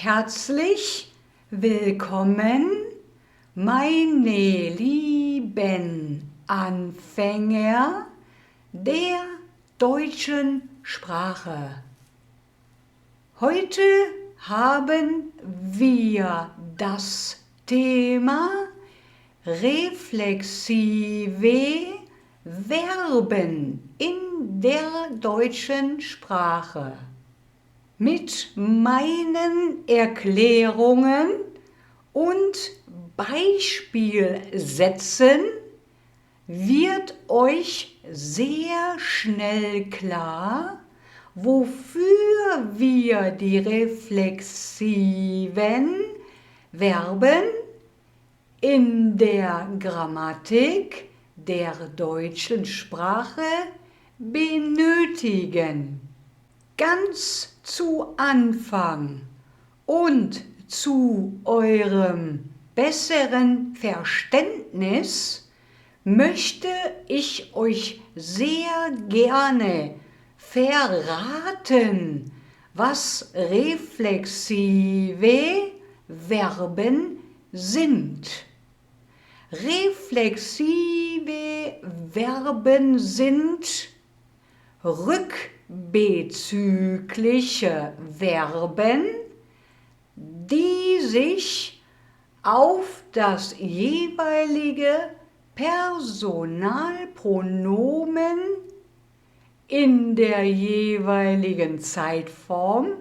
Herzlich willkommen, meine lieben Anfänger der deutschen Sprache. Heute haben wir das Thema reflexive Verben in der deutschen Sprache. Mit meinen Erklärungen und Beispielsätzen wird euch sehr schnell klar, wofür wir die reflexiven Verben in der Grammatik der deutschen Sprache benötigen. Ganz zu Anfang und zu eurem besseren Verständnis möchte ich euch sehr gerne verraten, was reflexive Verben sind. Reflexive Verben sind rückbezügliche Verben, die sich auf das jeweilige Personalpronomen in der jeweiligen Zeitform,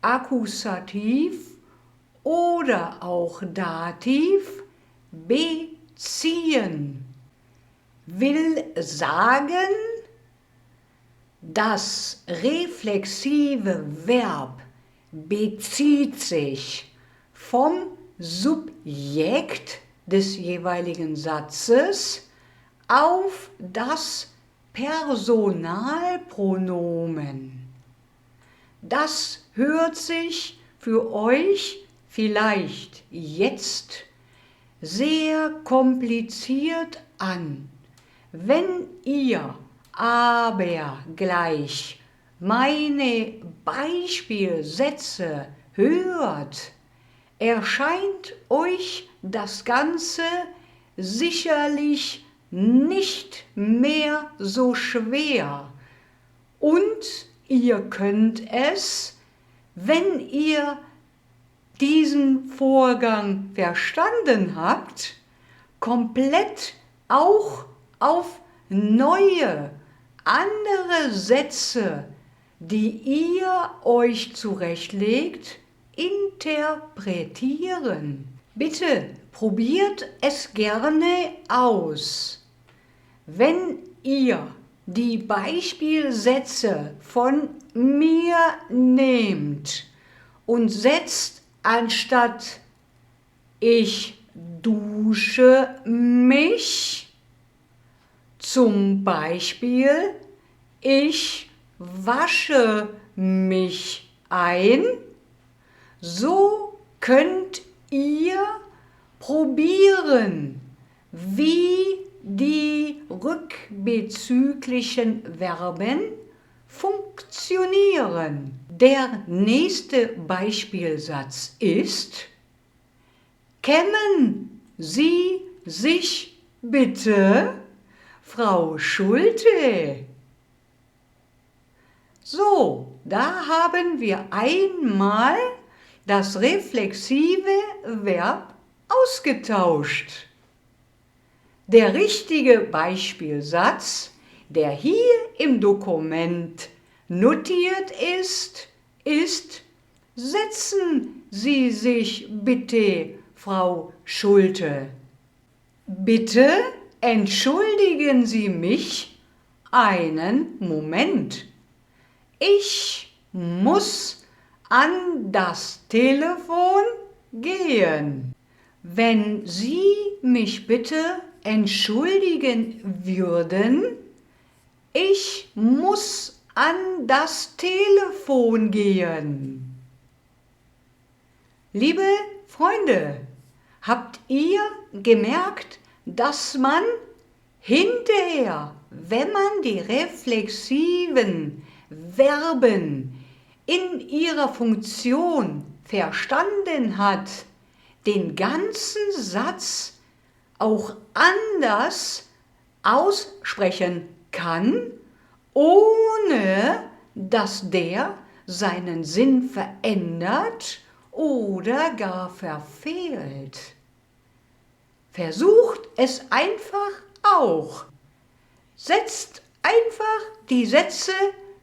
Akkusativ oder auch Dativ beziehen. Will sagen, das reflexive Verb bezieht sich vom Subjekt des jeweiligen Satzes auf das Personalpronomen. Das hört sich für euch vielleicht jetzt sehr kompliziert an. Wenn ihr aber gleich meine Beispielsätze hört, erscheint euch das Ganze sicherlich nicht mehr so schwer und ihr könnt es, wenn ihr diesen Vorgang verstanden habt, komplett auch auf neue, andere Sätze, die ihr euch zurechtlegt, interpretieren. Bitte probiert es gerne aus. Wenn ihr die Beispielsätze von mir nehmt und setzt anstatt ich dusche mich, zum Beispiel ich wasche mich ein, so könnt ihr probieren, wie die rückbezüglichen Verben funktionieren. Der nächste Beispielsatz ist: Kämmen Sie sich bitte, Frau Schulte? So, da haben wir einmal das reflexive Verb ausgetauscht. Der richtige Beispielsatz, der hier im Dokument notiert ist, setzen Sie sich bitte, Frau Schulte. Bitte entschuldigen Sie mich einen Moment. Ich muss an das Telefon gehen. Wenn Sie mich bitte entschuldigen würden, ich muss an das Telefon gehen. Liebe Freunde, habt ihr gemerkt, dass man hinterher, wenn man die reflexiven Verben in ihrer Funktion verstanden hat, den ganzen Satz auch anders aussprechen kann, ohne dass der seinen Sinn verändert oder gar verfehlt. Versucht es einfach auch. Setzt einfach die Sätze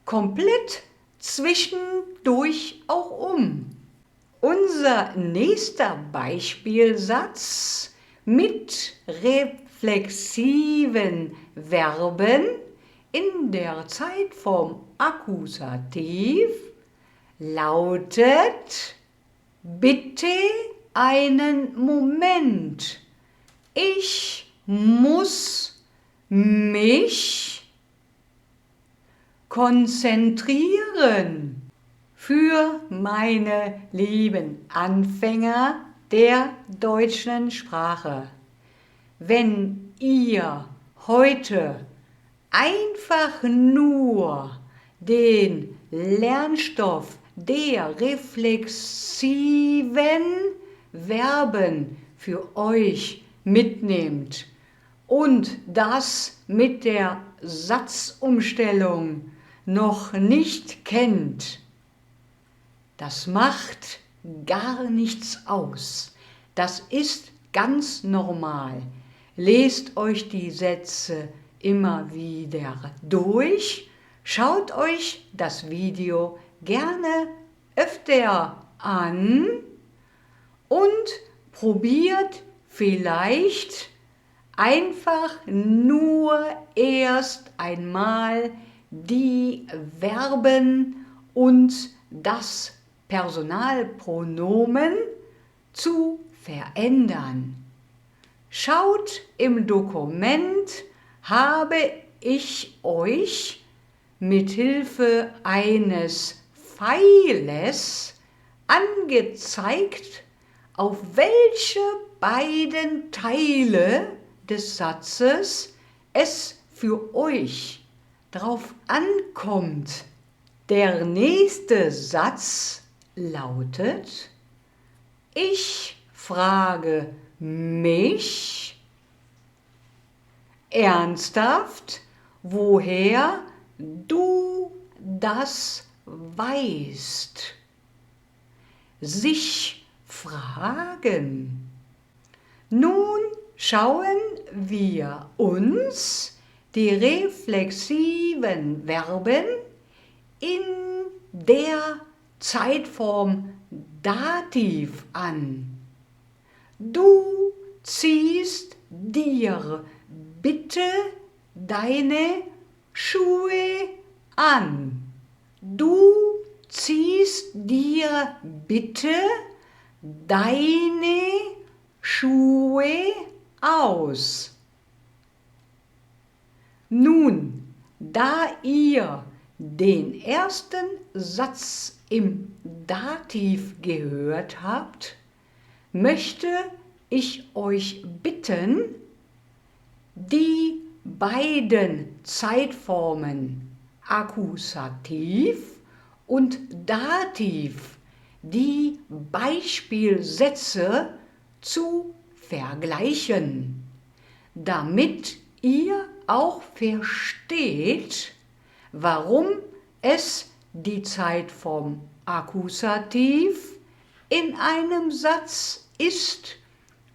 komplett zwischendurch auch um. Unser nächster Beispielsatz mit reflexiven Verben in der Zeitform Akkusativ lautet: Bitte einen Moment. Ich muss mich konzentrieren. Für meine lieben Anfänger der deutschen Sprache. Wenn ihr heute einfach nur den Lernstoff der reflexiven Verben für euch mitnehmt und das mit der Satzumstellung noch nicht kennt, das macht gar nichts aus. Das ist ganz normal. Lest euch die Sätze immer wieder durch. Schaut euch das Video gerne öfter an und probiert vielleicht einfach nur erst einmal die Verben und das Personalpronomen zu verändern. Schaut im Dokument, habe ich euch mithilfe eines Pfeiles angezeigt, auf welche beiden Teile des Satzes es für euch drauf ankommt. Der nächste Satz lautet: Ich frage mich ernsthaft, woher du das weißt. Sich fragen. Nun schauen wir uns die reflexiven Verben in der Zeitform Dativ an. Du ziehst dir bitte deine Schuhe an. Du ziehst dir bitte deine Schuhe aus. Nun, da ihr den ersten Satz im Dativ gehört habt, möchte ich euch bitten, die beiden Zeitformen Akkusativ und Dativ, die Beispielsätze zu vergleichen, damit ihr auch versteht, warum es die Zeitform Akkusativ in einem Satz ist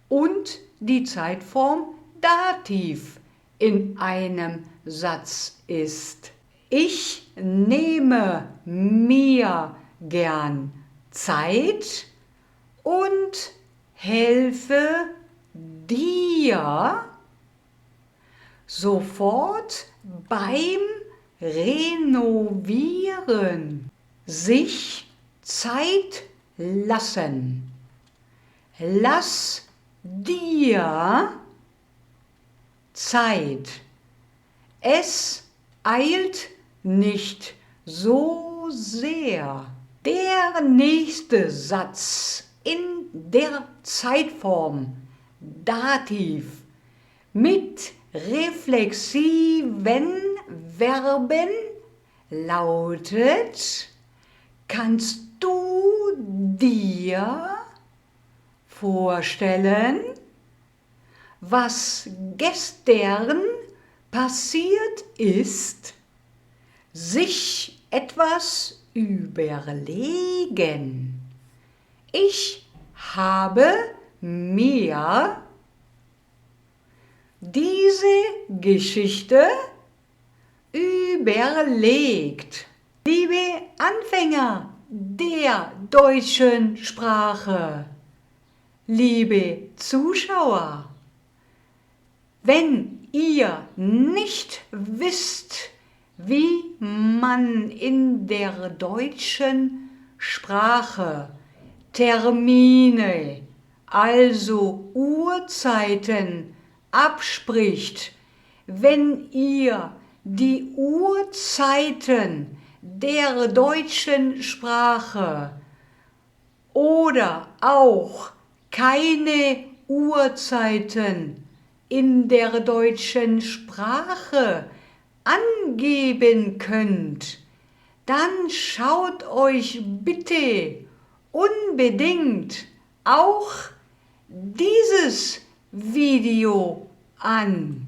und die Zeitform Dativ in einem Satz ist. Ich nehme mir gern Zeit und helfe dir sofort beim Renovieren. Sich Zeit lassen. Lass dir Zeit. Es eilt nicht so sehr. Der nächste Satz in der Zeitform Dativ mit reflexiven Verben lautet: Kannst du dir vorstellen, was gestern passiert ist, sich etwas überlegen. Ich habe mir diese Geschichte überlegt. Liebe Anfänger der deutschen Sprache, liebe Zuschauer, wenn ihr nicht wisst, wie man in der deutschen Sprache Termine, also Uhrzeiten, abspricht, wenn ihr die Uhrzeiten der deutschen Sprache oder auch keine Uhrzeiten in der deutschen Sprache angeben könnt, dann schaut euch bitte unbedingt auch dieses Video an.